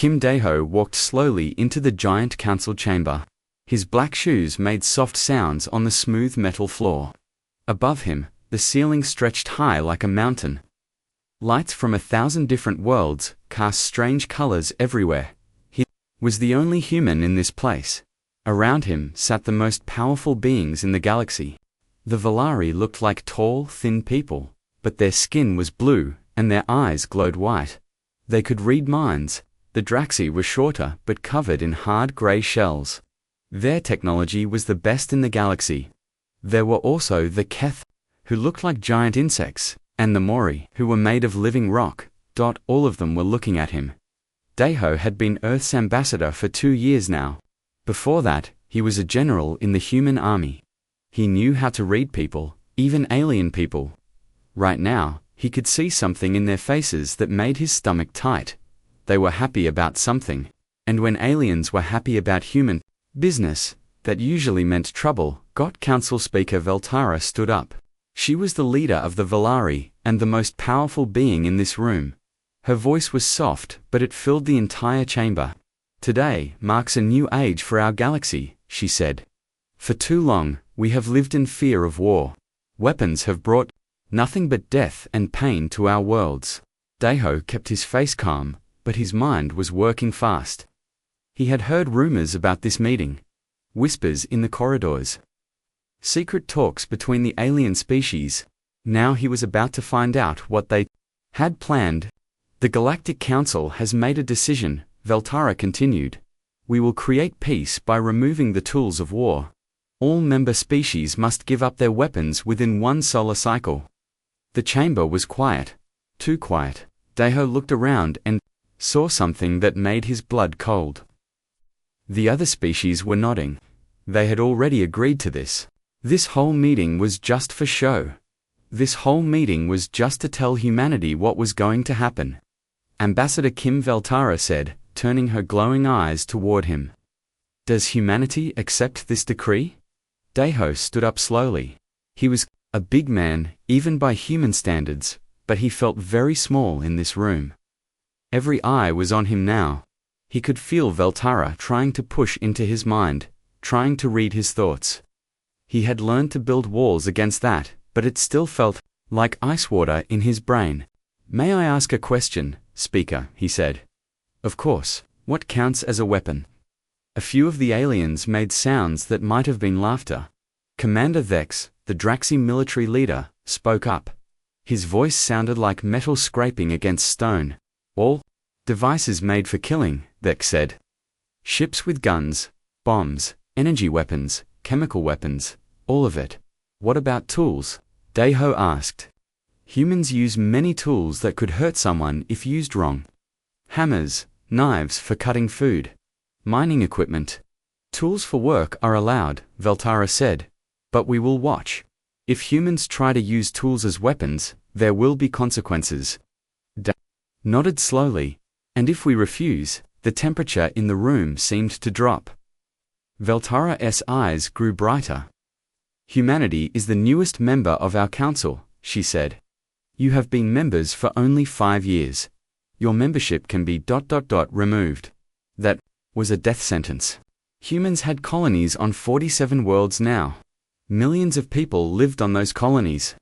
Kim Daeho walked slowly into the giant council chamber. His black shoes made soft sounds on the smooth metal floor. Above him, the ceiling stretched high like a mountain. Lights from 1,000 different worlds cast strange colors everywhere. He was the only human in this place. Around him sat the most powerful beings in the galaxy. The Valari looked like tall, thin people, but their skin was blue and their eyes glowed white. They could read minds. The Draxi were shorter but covered in hard gray shells. Their technology was the best in the galaxy. There were also the Keth, who looked like giant insects, and the Mori, who were made of living rock. All of them were looking at him. Daeho had been Earth's ambassador for 2 years now. Before that, he was a general in the human army. He knew how to read people, even alien people. Right now, he could see something in their faces that made his stomach tight. They were happy about something. And when aliens were happy about human business, that usually meant trouble. Council Speaker Veltara stood up. She was the leader of the Valari, and the most powerful being in this room. Her voice was soft, but it filled the entire chamber. Today marks a new age for our galaxy, she said. For too long, we have lived in fear of war. Weapons have brought nothing but death and pain to our worlds. Daeho kept his face calm, but his mind was working fast. He had heard rumors about this meeting. Whispers in the corridors. Secret talks between the alien species. Now he was about to find out what they had planned. The Galactic Council has made a decision, Veltara continued. We will create peace by removing the tools of war. All member species must give up their weapons within 1 solar cycle. The chamber was quiet. Too quiet. Daeho looked around and saw something that made his blood cold. The other species were nodding. They had already agreed to this. This whole meeting was just for show. This whole meeting was just to tell humanity what was going to happen. Ambassador Kim Veltara said, turning her glowing eyes toward him. Does humanity accept this decree? Daeho stood up slowly. He was a big man, even by human standards, but he felt very small in this room. Every eye was on him now. He could feel Veltara trying to push into his mind, trying to read his thoughts. He had learned to build walls against that, but it still felt like ice water in his brain. May I ask a question, Speaker, he said. Of course. What counts as a weapon? A few of the aliens made sounds that might have been laughter. Commander Vex, the Draxi military leader, spoke up. His voice sounded like metal scraping against stone. All devices made for killing, Vex said. Ships with guns, bombs, energy weapons, chemical weapons, all of it. What about tools? Daeho asked. Humans use many tools that could hurt someone if used wrong. Hammers, knives for cutting food, mining equipment. Tools for work are allowed, Veltara said. But we will watch. If humans try to use tools as weapons, there will be consequences. Daeho nodded slowly. And if we refuse, the temperature in the room seemed to drop. Veltara's eyes grew brighter. Humanity is the newest member of our council, she said. You have been members for only 5 years. Your membership can be ... removed. That was a death sentence. Humans had colonies on 47 worlds now. Millions of people lived on those colonies.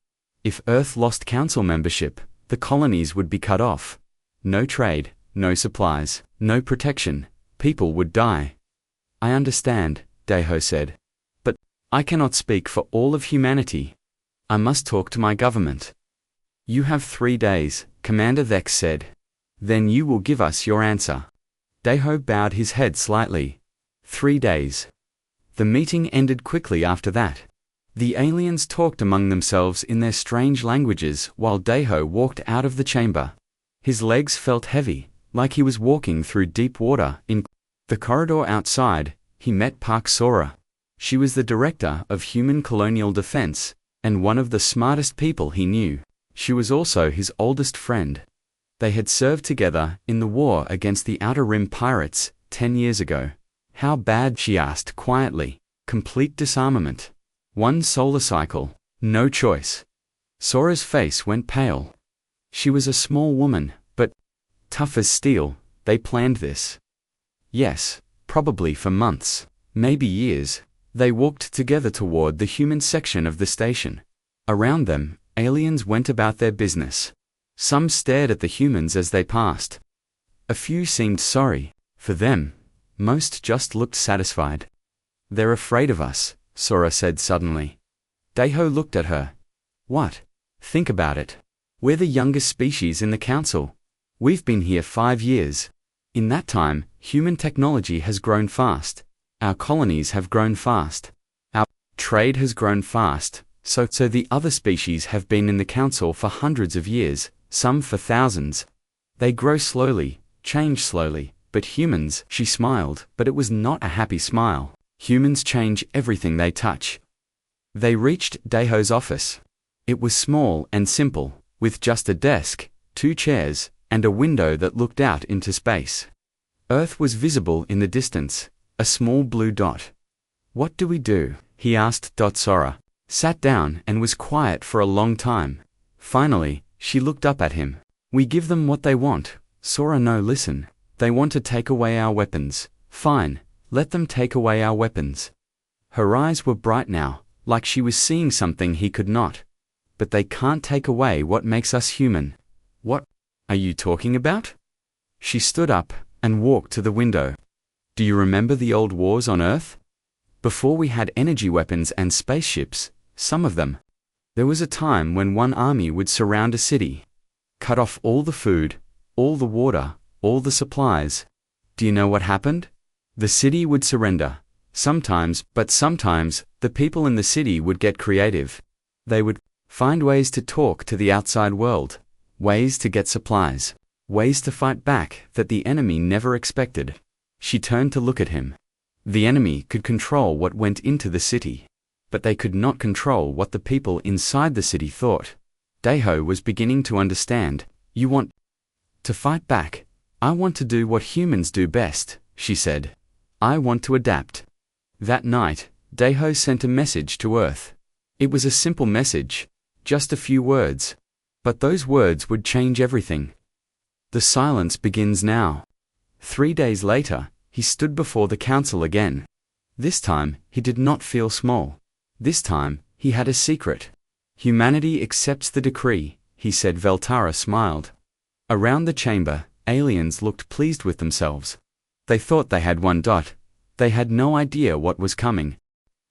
If Earth lost council membership, the colonies would be cut off. No trade, no supplies, no protection. People would die. I understand, Daeho said. But I cannot speak for all of humanity. I must talk to my government. You have 3 days, Commander Vex said. Then you will give us your answer. Daeho bowed his head slightly. 3 days. The meeting ended quickly after that. The aliens talked among themselves in their strange languages while Daeho walked out of the chamber. His legs felt heavy, like he was walking through deep water. In the corridor outside, he met Park Sora. She was the director of Human Colonial Defense, and one of the smartest people he knew. She was also his oldest friend. They had served together in the war against the Outer Rim pirates 10 years ago. How bad? She asked quietly. Complete disarmament. 1 solar cycle. No choice. Sora's face went pale. She was a small woman, but tough as steel. They planned this. Yes, probably for months, maybe years. They walked together toward the human section of the station. Around them, aliens went about their business. Some stared at the humans as they passed. A few seemed sorry for them. Most just looked satisfied. "They're afraid of us," Sora said suddenly. Daiho looked at her. "What? Think about it. We're the youngest species in the council. We've been here 5 years. In that time, human technology has grown fast. Our colonies have grown fast. Our trade has grown fast, so the other species have been in the council for hundreds of years, some for thousands. They grow slowly, change slowly, but humans," she smiled, but it was not a happy smile. "Humans change everything they touch." They reached Daiho's office. It was small and simple, with just a desk, 2 chairs, and a window that looked out into space. Earth was visible in the distance, a small blue dot. "What do we do?" he asked. Sora sat down and was quiet for a long time. Finally, she looked up at him. "We give them what they want." Sora, "No, listen. They want to take away our weapons. Fine, let them take away our weapons." Her eyes were bright now, like she was seeing something he could not. "But they can't take away what makes us human." "What are you talking about?" She stood up and walked to the window. "Do you remember the old wars on Earth? Before we had energy weapons and spaceships, some of them. There was a time when one army would surround a city, cut off all the food, all the water, all the supplies. Do you know what happened? The city would surrender. Sometimes, but sometimes, the people in the city would get creative. They would find ways to talk to the outside world, ways to get supplies, ways to fight back that the enemy never expected." She turned to look at him. The enemy could control what went into the city, but they could not control what the people inside the city thought. Daiho was beginning to understand. "You want to fight back? I want to do what humans do best," she said. "I want to adapt." That night, Daiho sent a message to Earth. It was a simple message, just a few words. But those words would change everything. "The silence begins now." 3 days later, he stood before the council again. This time, he did not feel small. This time, he had a secret. "Humanity accepts the decree," he said. Veltara smiled. Around the chamber, aliens looked pleased with themselves. They thought they had one dot. They had no idea what was coming.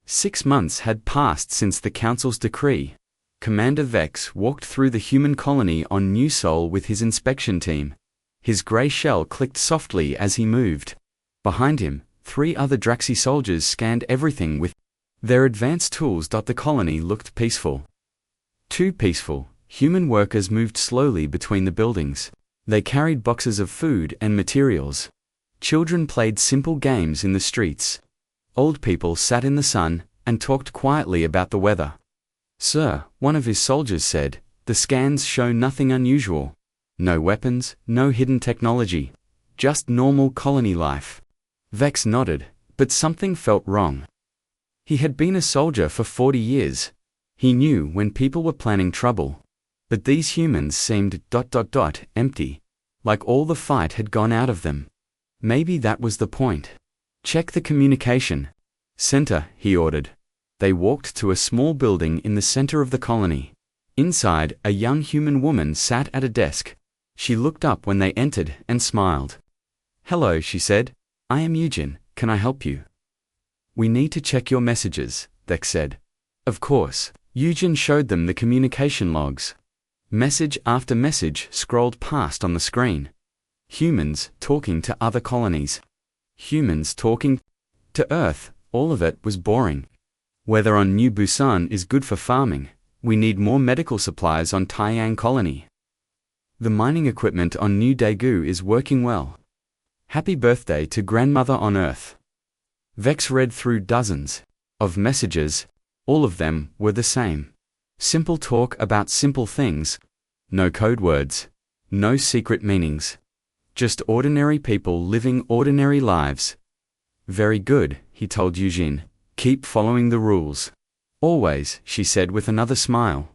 6 months had passed since the council's decree. Commander Vex walked through the human colony on New Sol with his inspection team. His gray shell clicked softly as he moved. Behind him, 3 other Draxi soldiers scanned everything with their advanced tools. The colony looked peaceful. Too peaceful. Human workers moved slowly between the buildings. They carried boxes of food and materials. Children played simple games in the streets. Old people sat in the sun and talked quietly about the weather. "Sir," one of his soldiers said, "the scans show nothing unusual. No weapons, no hidden technology. Just normal colony life." Vex nodded, but something felt wrong. He had been a soldier for 40 years. He knew when people were planning trouble. But these humans seemed ... empty. Like all the fight had gone out of them. Maybe that was the point. "Check the communication center," he ordered. They walked to a small building in the center of the colony. Inside, a young human woman sat at a desk. She looked up when they entered and smiled. "Hello," she said. "I am Eugen. Can I help you?" "We need to check your messages," Vex said. Of course. Eugen showed them the communication logs. Message after message scrolled past on the screen. Humans talking to other colonies. Humans talking to Earth. All of it was boring. "Weather on New Busan is good for farming. We need more medical supplies on Taiyang colony. The mining equipment on New Daegu is working well. Happy birthday to grandmother on Earth." Vex read through dozens of messages. All of them were the same. Simple talk about simple things. No code words. No secret meanings. Just ordinary people living ordinary lives. "Very good," he told Eugene. "Keep following the rules." "Always," she said with another smile.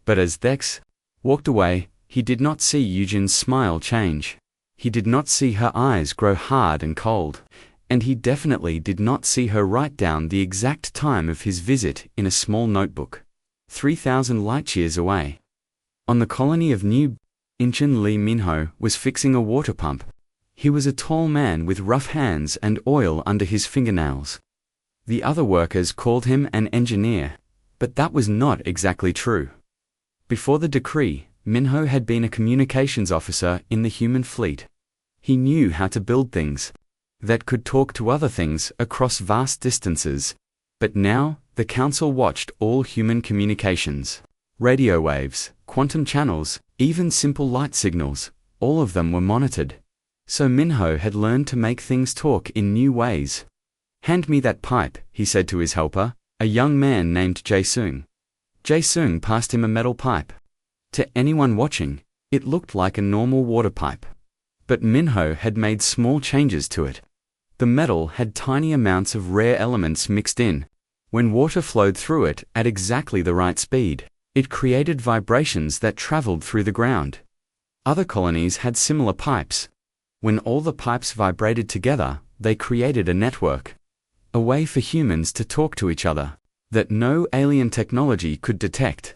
But as Vex walked away, he did not see Eugene's smile change. He did not see her eyes grow hard and cold, and he definitely did not see her write down the exact time of his visit in a small notebook, 3,000 light-years away. On the colony of New Incheon, Lee Minho was fixing a water pump. He was a tall man with rough hands and oil under his fingernails. The other workers called him an engineer, but that was not exactly true. Before the decree, Minho had been a communications officer in the human fleet. He knew how to build things that could talk to other things across vast distances. But now, the council watched all human communications. Radio waves, quantum channels, even simple light signals, all of them were monitored. So Minho had learned to make things talk in new ways. "Hand me that pipe," he said to his helper, a young man named Jae-sung. Jae-sung passed him a metal pipe. To anyone watching, it looked like a normal water pipe. But Minho had made small changes to it. The metal had tiny amounts of rare elements mixed in. When water flowed through it at exactly the right speed, it created vibrations that traveled through the ground. Other colonies had similar pipes. When all the pipes vibrated together, they created a network. A way for humans to talk to each other that no alien technology could detect.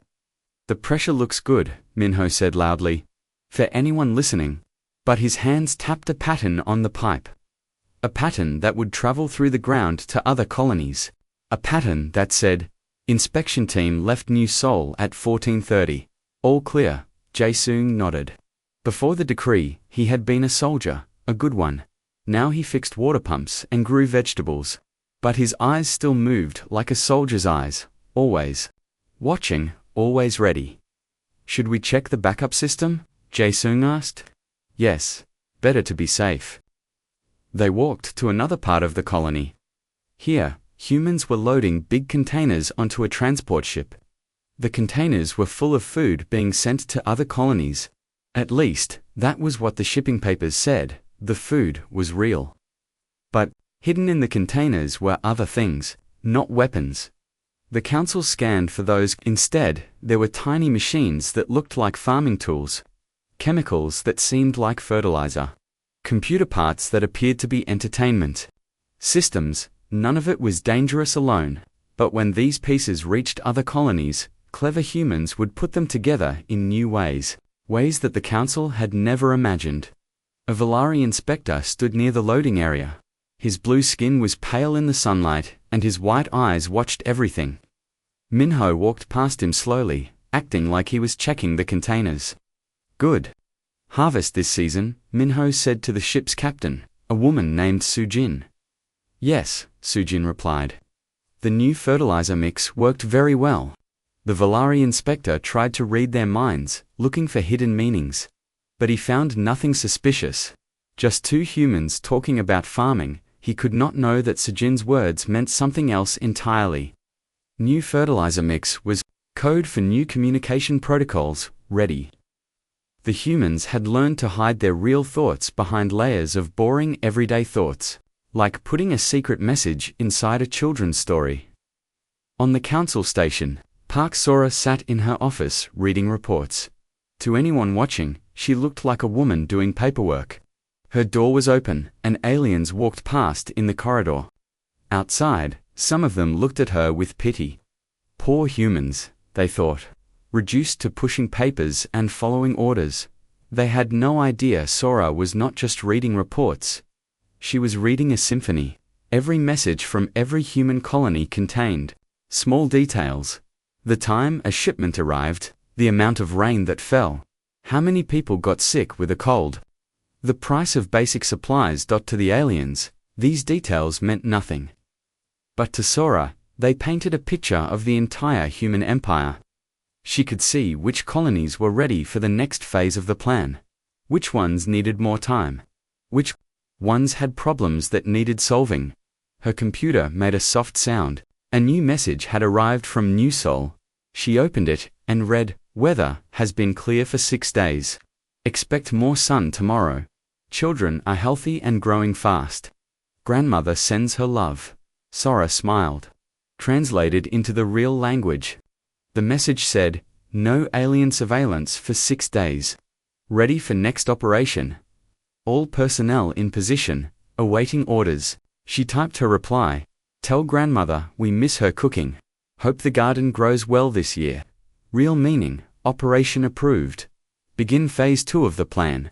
"The pressure looks good," Minho said loudly, for anyone listening. But his hands tapped a pattern on the pipe. A pattern that would travel through the ground to other colonies. A pattern that said, "Inspection team left New Seoul at 14:30. All clear." Jae-sung nodded. Before the decree, he had been a soldier, a good one. Now he fixed water pumps and grew vegetables. But his eyes still moved like a soldier's eyes, always watching, always ready. "Should we check the backup system?" Jae-sung asked. "Yes, better to be safe." They walked to another part of the colony. Here, humans were loading big containers onto a transport ship. The containers were full of food being sent to other colonies. At least, that was what the shipping papers said. The food was real. But hidden in the containers were other things, not weapons. The council scanned for those. Instead, there were tiny machines that looked like farming tools, chemicals that seemed like fertilizer, computer parts that appeared to be entertainment systems. None of it was dangerous alone, but when these pieces reached other colonies, clever humans would put them together in new ways that the council had never imagined. A Valari inspector stood near the loading area. His blue skin was pale in the sunlight, and his white eyes watched everything. Minho walked past him slowly, acting like he was checking the containers. "Good harvest this season," Minho said to the ship's captain, a woman named Sujin. "Yes," Sujin replied. "The new fertilizer mix worked very well." The Valari inspector tried to read their minds, looking for hidden meanings. But he found nothing suspicious. Just two humans talking about farming. He could not know that Sujin's words meant something else entirely. New fertilizer mix was code for new communication protocols, ready. The humans had learned to hide their real thoughts behind layers of boring everyday thoughts, like putting a secret message inside a children's story. On the council station, Park Sora sat in her office reading reports. To anyone watching, she looked like a woman doing paperwork. Her door was open, and aliens walked past in the corridor. Outside, some of them looked at her with pity. Poor humans, they thought, reduced to pushing papers and following orders. They had no idea Sora was not just reading reports. She was reading a symphony. Every message from every human colony contained small details. The time a shipment arrived, the amount of rain that fell, how many people got sick with a cold, the price of basic supplies. To the aliens, these details meant nothing. But to Sora, they painted a picture of the entire human empire. She could see which colonies were ready for the next phase of the plan, which ones needed more time, which ones had problems that needed solving. Her computer made a soft sound. A new message had arrived from New Seoul. She opened it and read, "Weather has been clear for 6 days. Expect more sun tomorrow. Children are healthy and growing fast. Grandmother sends her love." Sora smiled. Translated into the real language, the message said, "No alien surveillance for 6 days. Ready for next operation." All personnel in position, awaiting orders. She typed her reply. Tell grandmother we miss her cooking. Hope the garden grows well this year. Real meaning, operation approved. Begin phase 2 of the plan.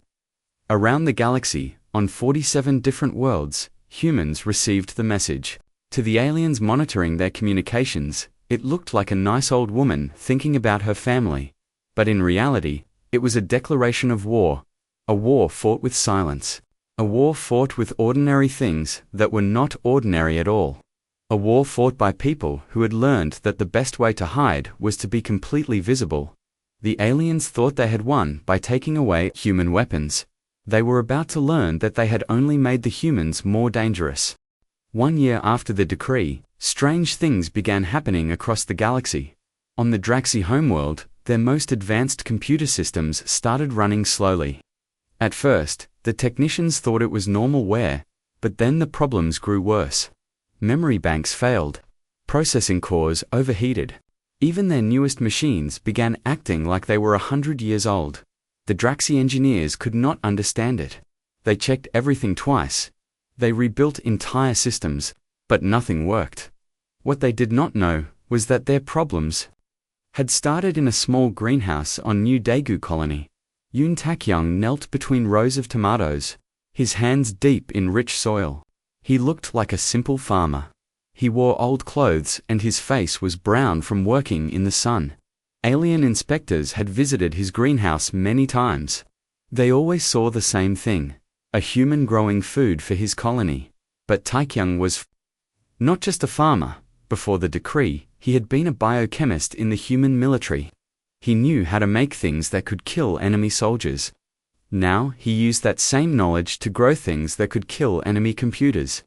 Around the galaxy, on 47 different worlds, humans received the message. To the aliens monitoring their communications, it looked like a nice old woman thinking about her family. But in reality, it was a declaration of war. A war fought with silence. A war fought with ordinary things that were not ordinary at all. A war fought by people who had learned that the best way to hide was to be completely visible. The aliens thought they had won by taking away human weapons. They were about to learn that they had only made the humans more dangerous. 1 year after the decree, strange things began happening across the galaxy. On the Draxi homeworld, their most advanced computer systems started running slowly. At first, the technicians thought it was normal wear, but then the problems grew worse. Memory banks failed. Processing cores overheated. Even their newest machines began acting like they were 100 years old. The Draxi engineers could not understand it. They checked everything twice. They rebuilt entire systems, but nothing worked. What they did not know was that their problems had started in a small greenhouse on New Daegu colony. Yoon Tak-young knelt between rows of tomatoes, his hands deep in rich soil. He looked like a simple farmer. He wore old clothes and his face was brown from working in the sun. Alien inspectors had visited his greenhouse many times. They always saw the same thing, a human growing food for his colony. But Tak-young was not just a farmer. Before the decree, he had been a biochemist in the human military. He knew how to make things that could kill enemy soldiers. Now he used that same knowledge to grow things that could kill enemy computers.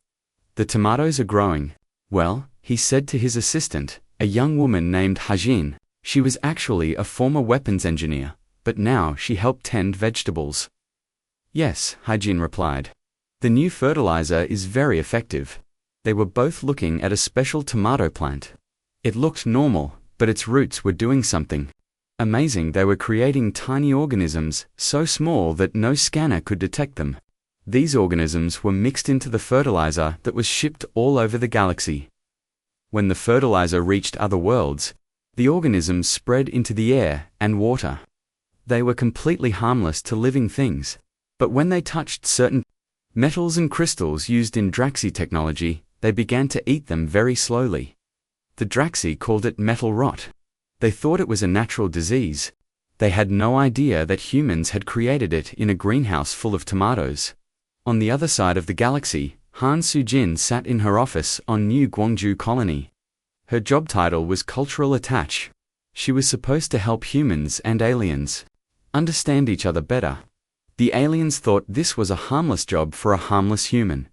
The tomatoes are growing. Well, he said to his assistant, a young woman named Hajin. She was actually a former weapons engineer, but now she helped tend vegetables. Yes, Hajin replied. The new fertilizer is very effective. They were both looking at a special tomato plant. It looked normal, but its roots were doing something. Amazing, they were creating tiny organisms, so small that no scanner could detect them. These organisms were mixed into the fertilizer that was shipped all over the galaxy. When the fertilizer reached other worlds, the organisms spread into the air and water. They were completely harmless to living things. But when they touched certain metals and crystals used in Draxi technology, they began to eat them very slowly. The Draxi called it metal rot. They thought it was a natural disease. They had no idea that humans had created it in a greenhouse full of tomatoes. On the other side of the galaxy, Han Soo-jin sat in her office on New Gwangju colony. Her job title was cultural attaché. She was supposed to help humans and aliens understand each other better. The aliens thought this was a harmless job for a harmless human.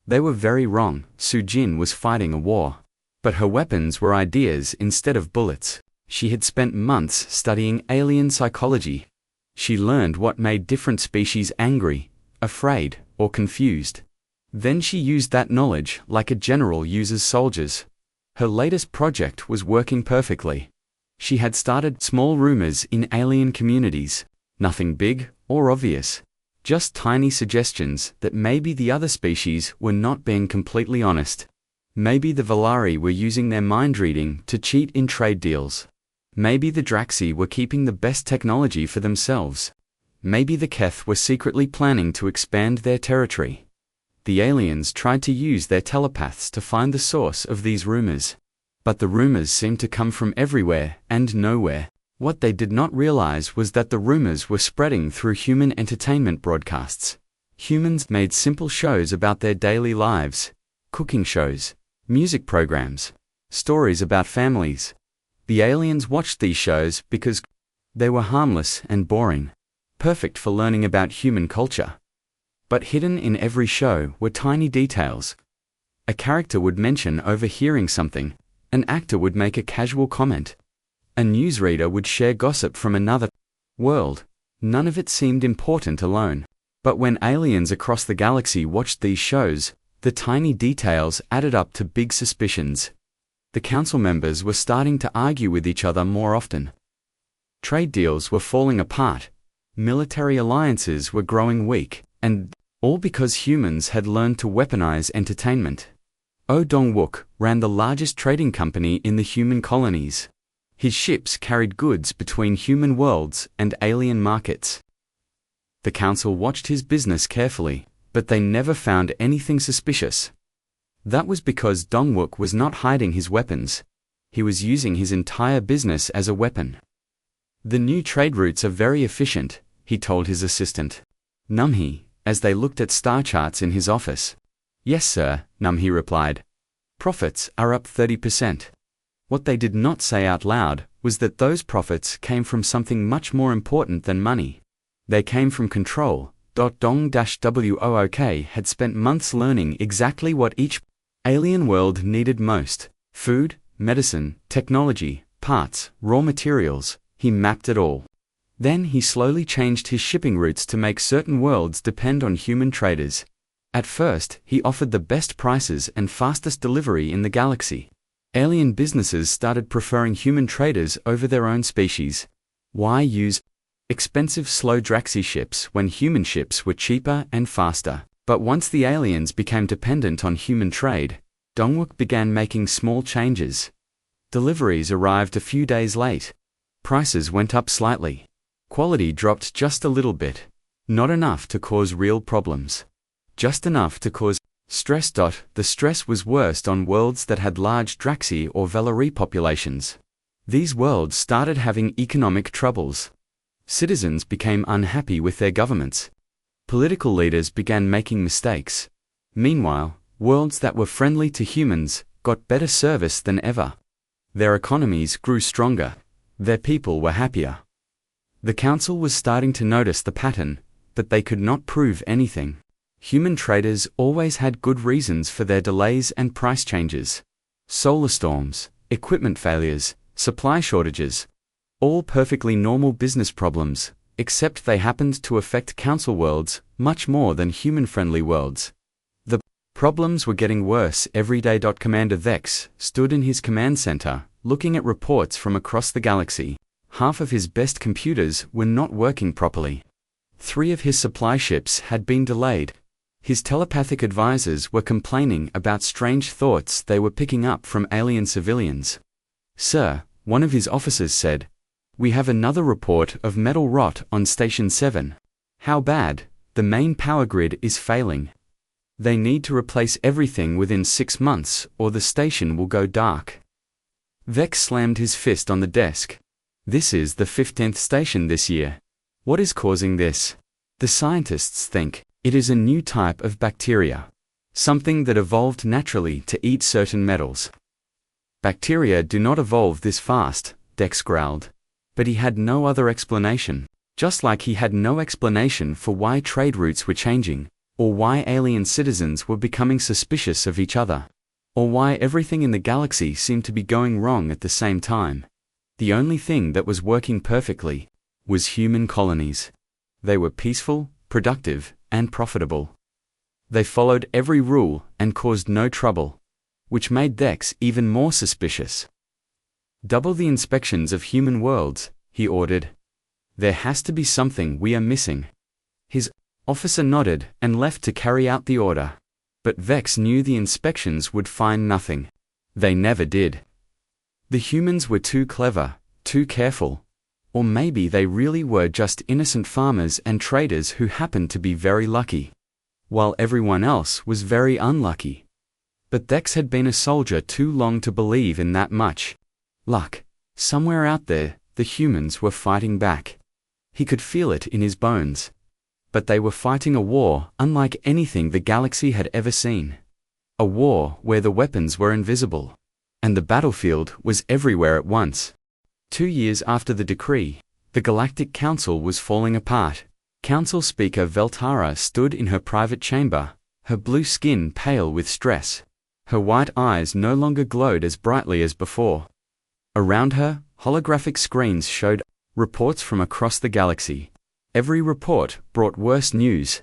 They were very wrong. Soo-jin was fighting a war. But her weapons were ideas instead of bullets. She had spent months studying alien psychology. She learned what made different species angry, afraid, or confused. Then she used that knowledge like a general uses soldiers. Her latest project was working perfectly. She had started small rumors in alien communities. Nothing big or obvious. Just tiny suggestions that maybe the other species were not being completely honest. Maybe the Valari were using their mind reading to cheat in trade deals. Maybe the Draxi were keeping the best technology for themselves. Maybe the Keth were secretly planning to expand their territory. The aliens tried to use their telepaths to find the source of these rumors. But the rumors seemed to come from everywhere and nowhere. What they did not realize was that the rumors were spreading through human entertainment broadcasts. Humans made simple shows about their daily lives, cooking shows, music programs, stories about families. The aliens watched these shows because they were harmless and boring, perfect for learning about human culture. But hidden in every show were tiny details. A character would mention overhearing something, an actor would make a casual comment. A newsreader would share gossip from another world. None of it seemed important alone. But when aliens across the galaxy watched these shows, the tiny details added up to big suspicions. The council members were starting to argue with each other more often. Trade deals were falling apart. Military alliances were growing weak, and All because humans had learned to weaponize entertainment. Oh Dong-wook ran the largest trading company in the human colonies. His ships carried goods between human worlds and alien markets. The council watched his business carefully, but they never found anything suspicious. That was because Dong-wook was not hiding his weapons. He was using his entire business as a weapon. The new trade routes are very efficient, he told his assistant, Numhee, as they looked at star charts in his office. Yes sir, Numhee replied. Profits are up 30%. What they did not say out loud was that those profits came from something much more important than money. They came from control. Dong-Wook had spent months learning exactly what each alien world needed most: food, medicine, technology, parts, raw materials. He mapped it all. Then he slowly changed his shipping routes to make certain worlds depend on human traders. At first, he offered the best prices and fastest delivery in the galaxy. Alien businesses started preferring human traders over their own species. Why use expensive slow Draxi ships when human ships were cheaper and faster? But once the aliens became dependent on human trade, Dong-wook began making small changes. Deliveries arrived a few days late. Prices went up slightly. Quality dropped just a little bit. Not enough to cause real problems. Just enough to cause stress. The stress was worst on worlds that had large Draxi or Valerie populations. These worlds started having economic troubles. Citizens became unhappy with their governments. Political leaders began making mistakes. Meanwhile, worlds that were friendly to humans got better service than ever. Their economies grew stronger. Their people were happier. The council was starting to notice the pattern, but they could not prove anything. Human traders always had good reasons for their delays and price changes. Solar storms, equipment failures, supply shortages. All perfectly normal business problems, except they happened to affect council worlds much more than human-friendly worlds. The problems were getting worse every day. Commander Vex stood in his command center, looking at reports from across the galaxy. Half of his best computers were not working properly. 3 of his supply ships had been delayed. His telepathic advisors were complaining about strange thoughts they were picking up from alien civilians. Sir, one of his officers said, we have another report of metal rot on Station 7. How bad? The main power grid is failing. They need to replace everything within 6 months or the station will go dark. Vex slammed his fist on the desk. This is the 15th station this year. What is causing this? The scientists think it is a new type of bacteria. Something that evolved naturally to eat certain metals. Bacteria do not evolve this fast, Dex growled. But he had no other explanation. Just like he had no explanation for why trade routes were changing, or why alien citizens were becoming suspicious of each other, or why everything in the galaxy seemed to be going wrong at the same time. The only thing that was working perfectly was human colonies. They were peaceful, productive, and profitable. They followed every rule and caused no trouble, which made Dex even more suspicious. Double the inspections of human worlds, he ordered. There has to be something we are missing. His officer nodded and left to carry out the order. But Vex knew the inspections would find nothing. They never did. The humans were too clever, too careful. Or maybe they really were just innocent farmers and traders who happened to be very lucky, while everyone else was very unlucky. But Dex had been a soldier too long to believe in that much. Luck. Somewhere out there, the humans were fighting back. He could feel it in his bones. But they were fighting a war unlike anything the galaxy had ever seen. A war where the weapons were invisible, and the battlefield was everywhere at once. 2 years after the decree, the Galactic Council was falling apart. Council Speaker Veltara stood in her private chamber, her blue skin pale with stress. Her white eyes no longer glowed as brightly as before. Around her, holographic screens showed reports from across the galaxy. Every report brought worse news.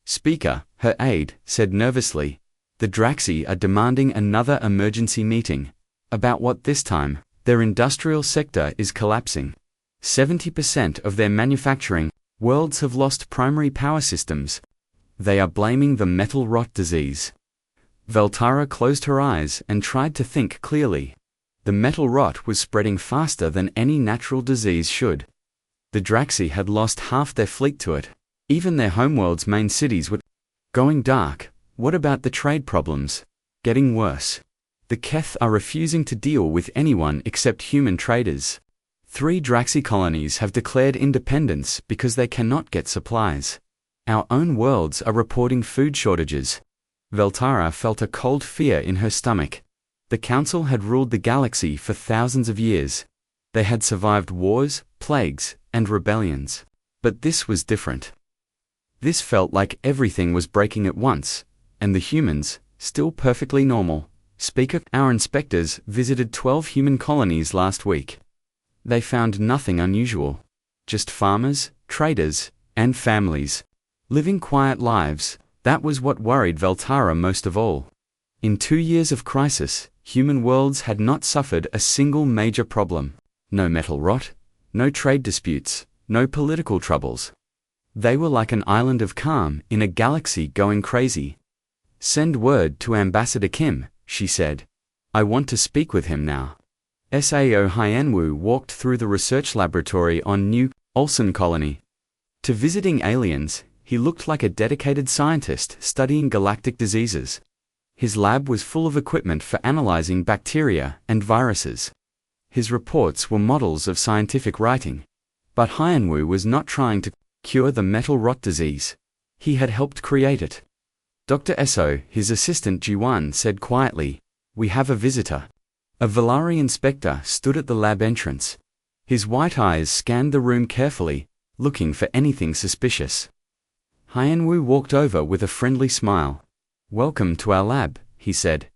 Speaker, her aide, said nervously, the Draxi are demanding another emergency meeting. About what this time? Their industrial sector is collapsing. 70% of their manufacturing worlds have lost primary power systems. They are blaming the metal rot disease. Veltara closed her eyes and tried to think clearly. The metal rot was spreading faster than any natural disease should. The Draxi had lost half their fleet to it. Even their homeworld's main cities were going dark. What about the trade problems? Getting worse. The Keth are refusing to deal with anyone except human traders. 3 Draxi colonies have declared independence because they cannot get supplies. Our own worlds are reporting food shortages. Veltara felt a cold fear in her stomach. The Council had ruled the galaxy for thousands of years. They had survived wars, plagues, and rebellions. But this was different. This felt like everything was breaking at once, and the humans, still perfectly normal. Our inspectors visited 12 human colonies last week. They found nothing unusual. Just farmers, traders, and families. Living quiet lives. That was what worried Veltara most of all. In 2 years of crisis, human worlds had not suffered a single major problem. No metal rot, no trade disputes, no political troubles. They were like an island of calm in a galaxy going crazy. Send word to Ambassador Kim, she said. I want to speak with him now. Sao Hyenwu walked through the research laboratory on New Olsen colony. To visiting aliens, he looked like a dedicated scientist studying galactic diseases. His lab was full of equipment for analyzing bacteria and viruses. His reports were models of scientific writing. But Hyenwu was not trying to cure the metal rot disease. He had helped create it. Dr. Eso, his assistant Jiwan, said quietly, "We have a visitor." A Valari inspector stood at the lab entrance. His white eyes scanned the room carefully, looking for anything suspicious. Hyenwu walked over with a friendly smile. "Welcome to our lab," he said.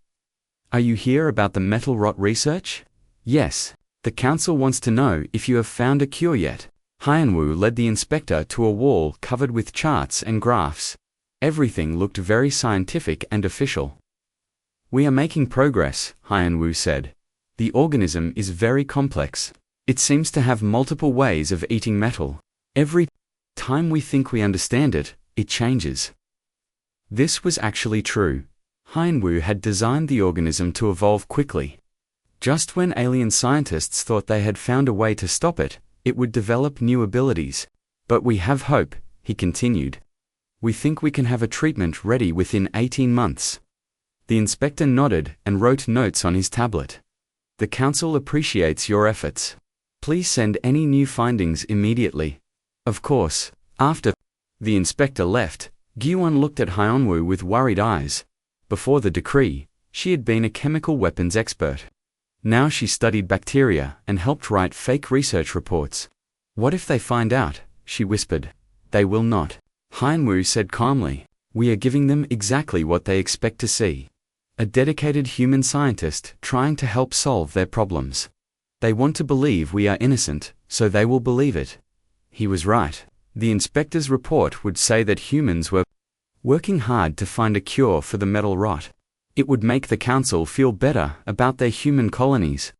"Are you here about the metal rot research?" "Yes. The Council wants to know if you have found a cure yet." Hyenwu led the inspector to a wall covered with charts and graphs. Everything looked very scientific and official. "We are making progress," Hyenwu said. "The organism is very complex. It seems to have multiple ways of eating metal. Every time we think we understand it, it changes." This was actually true. Hyenwu had designed the organism to evolve quickly. Just when alien scientists thought they had found a way to stop it, it would develop new abilities. "But we have hope," he continued. "We think we can have a treatment ready within 18 months. The inspector nodded and wrote notes on his tablet. "The Council appreciates your efforts. Please send any new findings immediately." Of course, after the inspector left, Gyuan looked at Hyenwu with worried eyes. Before the decree, she had been a chemical weapons expert. Now she studied bacteria and helped write fake research reports. "What if they find out?" she whispered. "They will not," Hyenwu said calmly. "We are giving them exactly what they expect to see. A dedicated human scientist trying to help solve their problems. They want to believe we are innocent, so they will believe it." He was right. The inspector's report would say that humans were working hard to find a cure for the metal rot. It would make the Council feel better about their human colonies.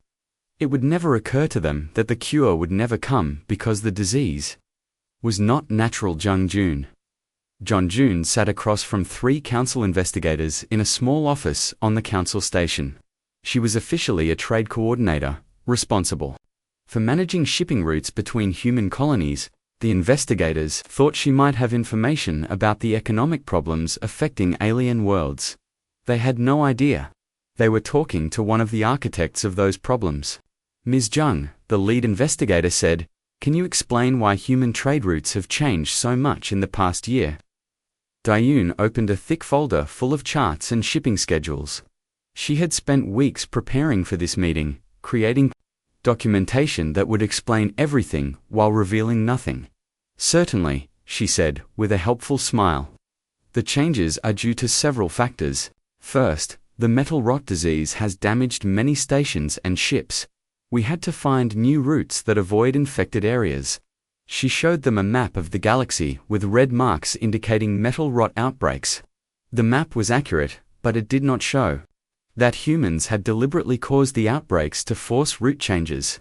It would never occur to them that the cure would never come because the disease was not natural. Jun sat across from 3 Council investigators in a small office on the Council station. She was officially a trade coordinator, responsible for managing shipping routes between human colonies. The investigators thought she might have information about the economic problems affecting alien worlds. They had no idea. They were talking to one of the architects of those problems. Ms. Zhang, the lead investigator, said, "Can you explain why human trade routes have changed so much in the past year?" Dayun opened a thick folder full of charts and shipping schedules. She had spent weeks preparing for this meeting, creating documentation that would explain everything while revealing nothing. "Certainly," she said, with a helpful smile. "The changes are due to several factors. First, the metal rot disease has damaged many stations and ships. We had to find new routes that avoid infected areas." She showed them a map of the galaxy with red marks indicating metal rot outbreaks. The map was accurate, but it did not show that humans had deliberately caused the outbreaks to force route changes.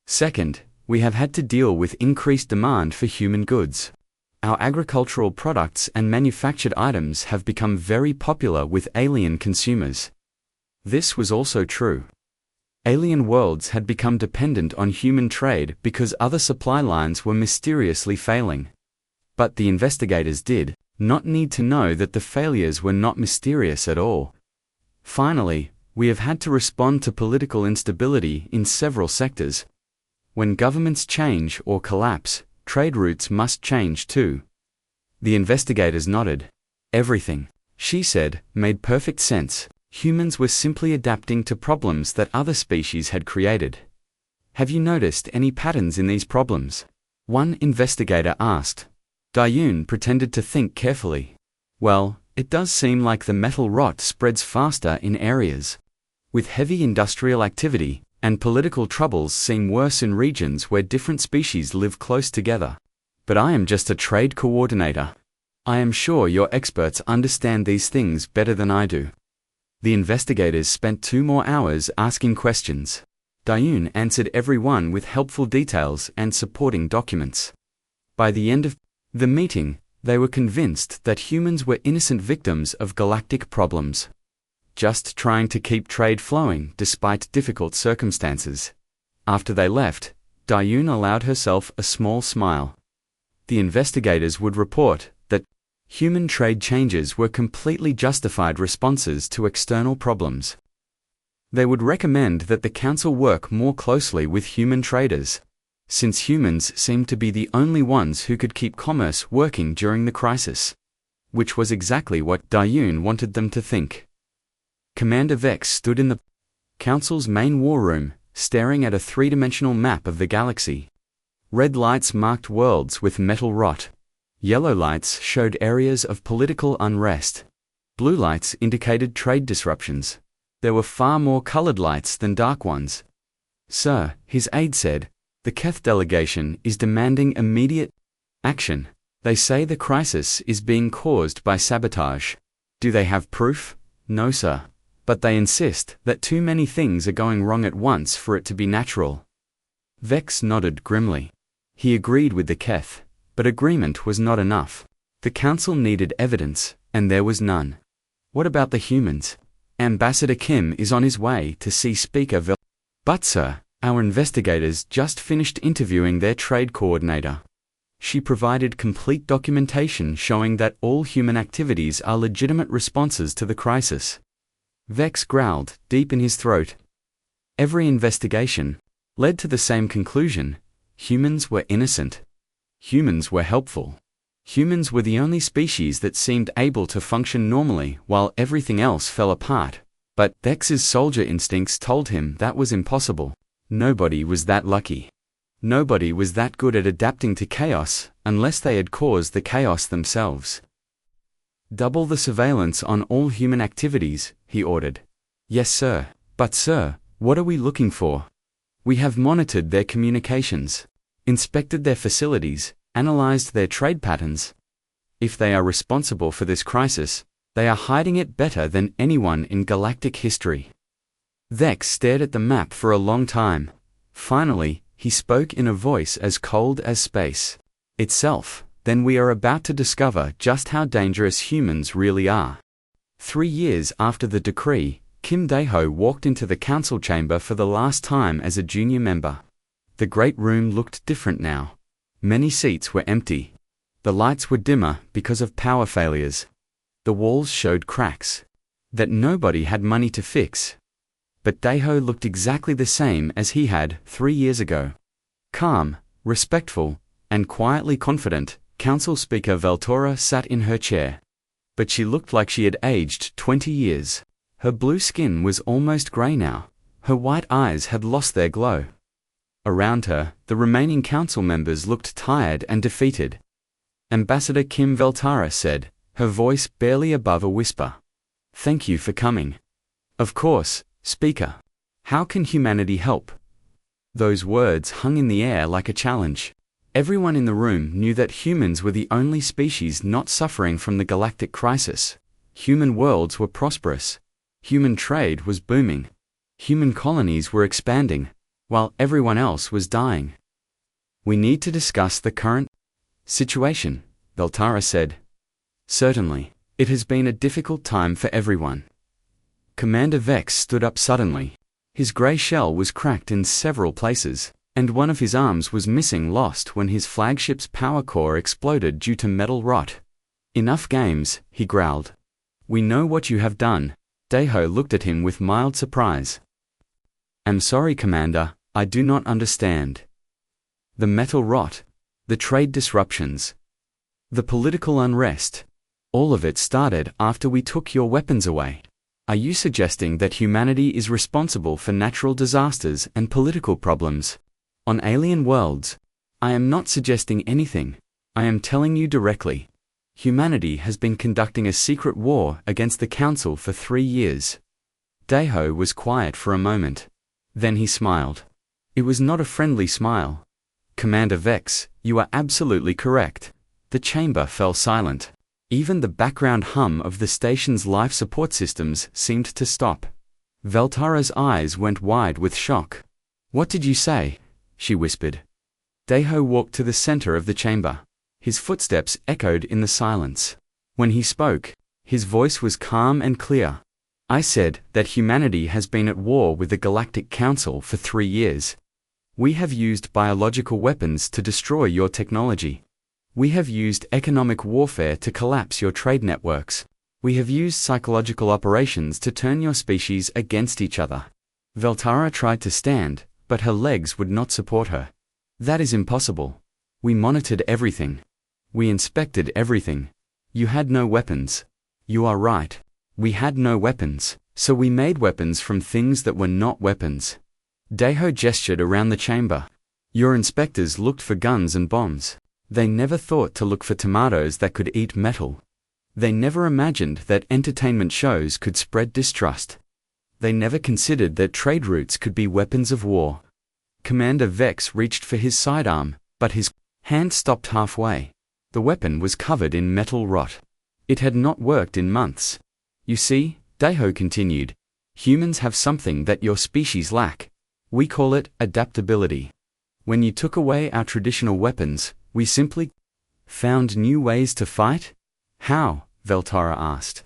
Second, we have had to deal with increased demand for human goods. Our agricultural products and manufactured items have become very popular with alien consumers. This was also true. Alien worlds had become dependent on human trade because other supply lines were mysteriously failing. But the investigators did not need to know that the failures were not mysterious at all. Finally, we have had to respond to political instability in several sectors. When governments change or collapse, trade routes must change too. The investigators nodded. Everything, she said, made perfect sense. Humans were simply adapting to problems that other species had created. Have you noticed any patterns in these problems? One investigator asked. Dayun pretended to think carefully. Well, it does seem like the metal rot spreads faster in areas with heavy industrial activity, and political troubles seem worse in regions where different species live close together. But I am just a trade coordinator. I am sure your experts understand these things better than I do. The investigators spent 2 more hours asking questions. Dayun answered every one with helpful details and supporting documents. By the end of the meeting, they were convinced that humans were innocent victims of galactic problems, just trying to keep trade flowing despite difficult circumstances. After they left, Dayun allowed herself a small smile. The investigators would report that human trade changes were completely justified responses to external problems. They would recommend that the council work more closely with human traders, since humans seemed to be the only ones who could keep commerce working during the crisis, which was exactly what Dayun wanted them to think. Commander Vex stood in the council's main war room, staring at a 3-dimensional map of the galaxy. Red lights marked worlds with metal rot. Yellow lights showed areas of political unrest. Blue lights indicated trade disruptions. There were far more colored lights than dark ones. Sir, his aide said, the Keth delegation is demanding immediate action. They say the crisis is being caused by sabotage. Do they have proof? No, sir. But they insist that too many things are going wrong at once for it to be natural. Vex nodded grimly. He agreed with the Keth, but agreement was not enough. The council needed evidence, and there was none. What about the humans? Ambassador Kim is on his way to see Speaker Vel. But sir, our investigators just finished interviewing their trade coordinator. She provided complete documentation showing that all human activities are legitimate responses to the crisis. Vex growled deep in his throat. Every investigation led to the same conclusion. Humans were innocent. Humans were helpful. Humans were the only species that seemed able to function normally while everything else fell apart. But Vex's soldier instincts told him that was impossible. Nobody was that lucky. Nobody was that good at adapting to chaos unless they had caused the chaos themselves. Double the surveillance on all human activities, he ordered. Yes, sir. But sir, what are we looking for? We have monitored their communications, inspected their facilities, analyzed their trade patterns. If they are responsible for this crisis, they are hiding it better than anyone in galactic history. Vex stared at the map for a long time. Finally, he spoke in a voice as cold as space itself. Then we are about to discover just how dangerous humans really are. 3 years after the decree, Kim Daeho walked into the council chamber for the last time as a junior member. The great room looked different now. Many seats were empty. The lights were dimmer because of power failures. The walls showed cracks that nobody had money to fix. But Daeho looked exactly the same as he had 3 years ago. Calm, respectful, and quietly confident, Council Speaker Veltora sat in her chair. But she looked like she had aged 20 years. Her blue skin was almost grey now. Her white eyes had lost their glow. Around her, the remaining council members looked tired and defeated. Ambassador Kim Veltara said, her voice barely above a whisper. Thank you for coming. Of course, Speaker. How can humanity help? Those words hung in the air like a challenge. Everyone in the room knew that humans were the only species not suffering from the galactic crisis. Human worlds were prosperous. Human trade was booming. Human colonies were expanding, while everyone else was dying. We need to discuss the current situation, Veltara said. Certainly. It has been a difficult time for everyone. Commander Vex stood up suddenly. His grey shell was cracked in several places, and one of his arms was missing, lost when his flagship's power core exploded due to metal rot. Enough games, he growled. We know what you have done. Daiho looked at him with mild surprise. I'm sorry, Commander, I do not understand. The metal rot, the trade disruptions, the political unrest, all of it started after we took your weapons away. Are you suggesting that humanity is responsible for natural disasters and political problems on alien worlds? I am not suggesting anything. I am telling you directly. Humanity has been conducting a secret war against the Council for 3 years. Daiho was quiet for a moment. Then he smiled. It was not a friendly smile. Commander Vex, you are absolutely correct. The chamber fell silent. Even the background hum of the station's life support systems seemed to stop. Veltara's eyes went wide with shock. What did you say? She whispered. Daiho walked to the center of the chamber. His footsteps echoed in the silence. When he spoke, his voice was calm and clear. I said that humanity has been at war with the Galactic Council for 3 years. We have used biological weapons to destroy your technology. We have used economic warfare to collapse your trade networks. We have used psychological operations to turn your species against each other. Veltara tried to stand, but her legs would not support her. That is impossible. We monitored everything. We inspected everything. You had no weapons. You are right. We had no weapons, so we made weapons from things that were not weapons. Daiho gestured around the chamber. Your inspectors looked for guns and bombs. They never thought to look for tomatoes that could eat metal. They never imagined that entertainment shows could spread distrust. They never considered that trade routes could be weapons of war. Commander Vex reached for his sidearm, but his hand stopped halfway. The weapon was covered in metal rot. It had not worked in months. You see, Daiho continued, humans have something that your species lack. We call it adaptability. When you took away our traditional weapons, we simply found new ways to fight? How? Veltara asked.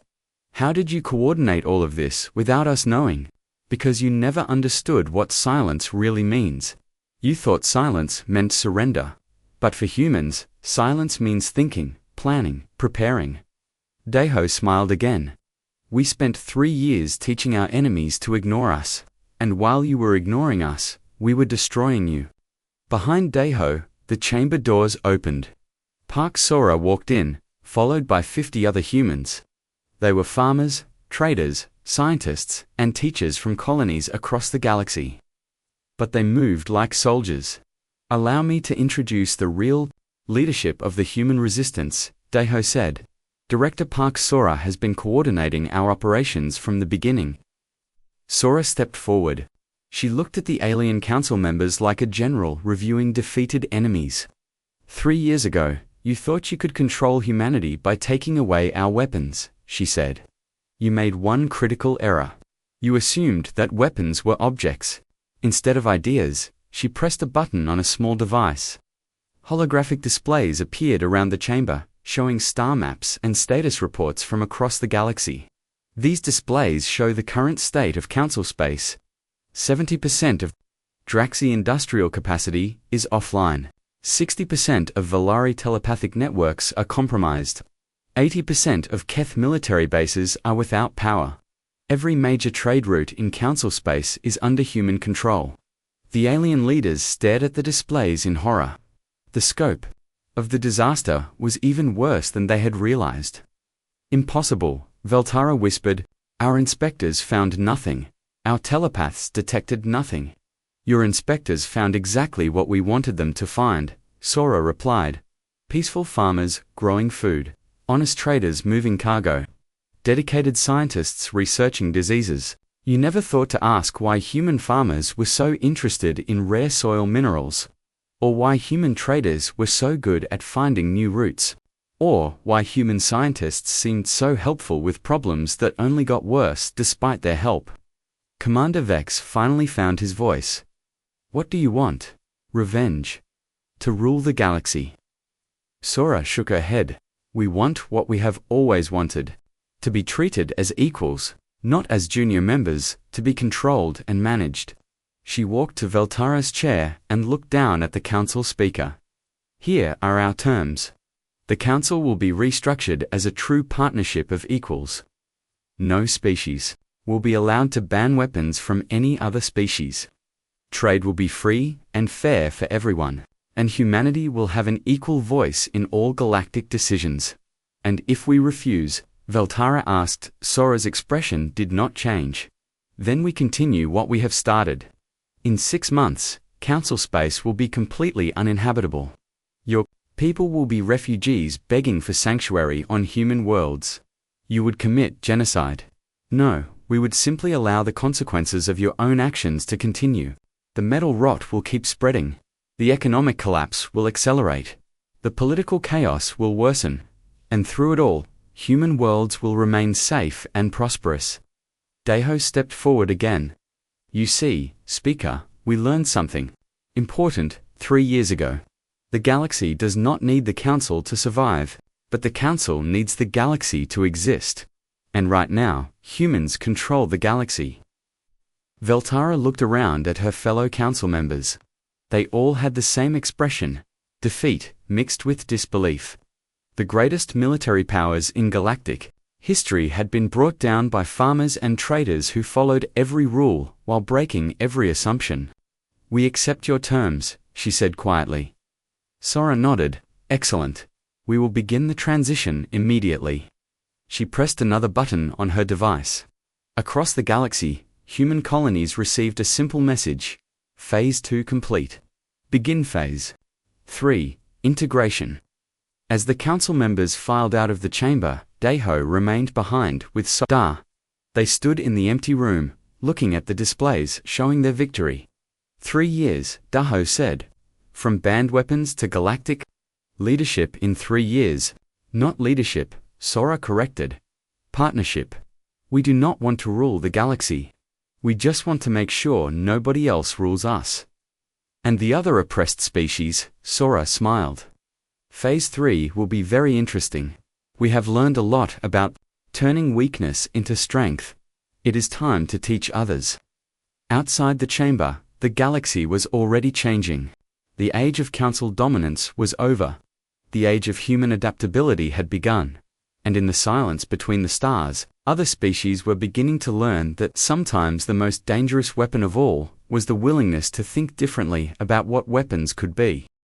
How did you coordinate all of this without us knowing? Because you never understood what silence really means. You thought silence meant surrender. But for humans, silence means thinking, planning, preparing. Daiho smiled again. We spent 3 years teaching our enemies to ignore us, and while you were ignoring us, we were destroying you. Behind Daiho, the chamber doors opened. Park Sora walked in, followed by 50 other humans. They were farmers, traders, scientists, and teachers from colonies across the galaxy. But they moved like soldiers. Allow me to introduce the real leadership of the human resistance, Daiho said. Director Park Sora has been coordinating our operations from the beginning. Sora stepped forward. She looked at the alien council members like a general reviewing defeated enemies. 3 years ago, you thought you could control humanity by taking away our weapons, she said. You made one critical error. You assumed that weapons were objects. Instead of ideas, she pressed a button on a small device. Holographic displays appeared around the chamber, showing star maps and status reports from across the galaxy. These displays show the current state of council space. 70% of Draxi industrial capacity is offline. 60% of Volari telepathic networks are compromised. 80% of Keth military bases are without power. Every major trade route in council space is under human control. The alien leaders stared at the displays in horror. The scope of the disaster was even worse than they had realized. Impossible, Veltara whispered. Our inspectors found nothing. Our telepaths detected nothing. Your inspectors found exactly what we wanted them to find, Sora replied. Peaceful farmers growing food. Honest traders moving cargo. Dedicated scientists researching diseases. You never thought to ask why human farmers were so interested in rare soil minerals. Or why human traders were so good at finding new routes. Or why human scientists seemed so helpful with problems that only got worse despite their help. Commander Vex finally found his voice. What do you want? Revenge. To rule the galaxy. Sora shook her head. We want what we have always wanted. To be treated as equals, not as junior members, to be controlled and managed. She walked to Veltara's chair and looked down at the council speaker. Here are our terms. The council will be restructured as a true partnership of equals. No species will be allowed to ban weapons from any other species. Trade will be free and fair for everyone, and humanity will have an equal voice in all galactic decisions. And if we refuse, Veltara asked. Sora's expression did not change. Then we continue what we have started. In 6 months, council space will be completely uninhabitable. Your people will be refugees begging for sanctuary on human worlds. You would commit genocide. No, we would simply allow the consequences of your own actions to continue. The metal rot will keep spreading. The economic collapse will accelerate. The political chaos will worsen. And through it all, human worlds will remain safe and prosperous. Daiho stepped forward again. You see, Speaker, we learned something important 3 years ago. The galaxy does not need the Council to survive, but the Council needs the galaxy to exist. And right now, humans control the galaxy. Veltara looked around at her fellow council members. They all had the same expression, defeat mixed with disbelief. The greatest military powers in galactic history had been brought down by farmers and traders who followed every rule while breaking every assumption. We accept your terms, she said quietly. Sora nodded. Excellent. We will begin the transition immediately. She pressed another button on her device. Across the galaxy, human colonies received a simple message. Phase 2 complete. Begin Phase 3. Integration. As the council members filed out of the chamber, Daiho remained behind with Sora. They stood in the empty room, looking at the displays showing their victory. 3 years, Daiho said. From banned weapons to galactic leadership in 3 years. Not leadership, Sora corrected. Partnership. We do not want to rule the galaxy. We just want to make sure nobody else rules us. And the other oppressed species, Sora smiled. Phase 3 will be very interesting. We have learned a lot about turning weakness into strength. It is time to teach others. Outside the chamber, the galaxy was already changing. The age of council dominance was over. The age of human adaptability had begun. And in the silence between the stars, other species were beginning to learn that sometimes the most dangerous weapon of all was the willingness to think differently about what weapons could be.